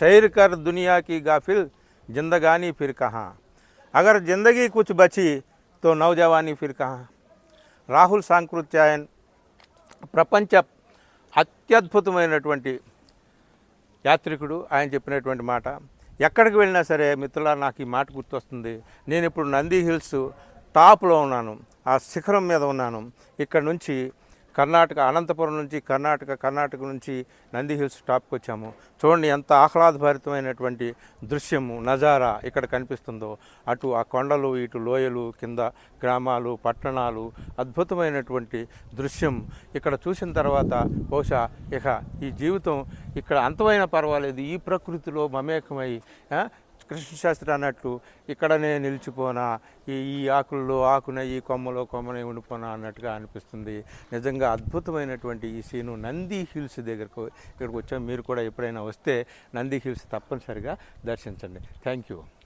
शैर कर दुनिया की गाफिल जिंदगानी फिर कहाँ, अगर జిందగీ కుచ్ బచి తో నౌజవానీ ఫిర్ కహా. రాహుల్ సాంకృత్యాయన్ ప్రపంచ అత్యద్భుతమైనటువంటి యాత్రికుడు. ఆయన చెప్పినటువంటి మాట ఎక్కడికి వెళ్ళినా సరే మిత్రులారా నాకు ఈ మాట గుర్తొస్తుంది. నేను ఇప్పుడు నంది హిల్స్ టాప్లో ఉన్నాను, ఆ శిఖరం మీద ఉన్నాను. ఇక్కడ నుంచి కర్ణాటక, అనంతపురం నుంచి కర్ణాటక నుంచి నంది హిల్స్ టాప్కి వచ్చాము. చూడండి ఎంత ఆహ్లాదభరితమైనటువంటి దృశ్యము, నజారా ఇక్కడ కనిపిస్తుందో. అటు ఆ కొండలు, ఇటు లోయలు, కింద గ్రామాలు, పట్టణాలు, అద్భుతమైనటువంటి దృశ్యం ఇక్కడ చూసిన తర్వాత బహుశా ఇక ఈ జీవితం ఇక్కడ అంతమైన పర్వాలేదు, ఈ ప్రకృతిలో మమేకమై కృష్ణశాస్త్రి అన్నట్లు ఇక్కడనే నిలిచిపోనా, ఈ ఆకుల్లో ఆకున, ఈ కొమ్మలో కొమ్మనే ఉండిపోనా అన్నట్టుగా అనిపిస్తుంది. నిజంగా అద్భుతమైనటువంటి ఈ సీను నంది హిల్స్ ఇక్కడికి వచ్చాం. మీరు కూడా ఎప్పుడైనా వస్తే నంది హిల్స్ తప్పనిసరిగా దర్శించండి. Thank you.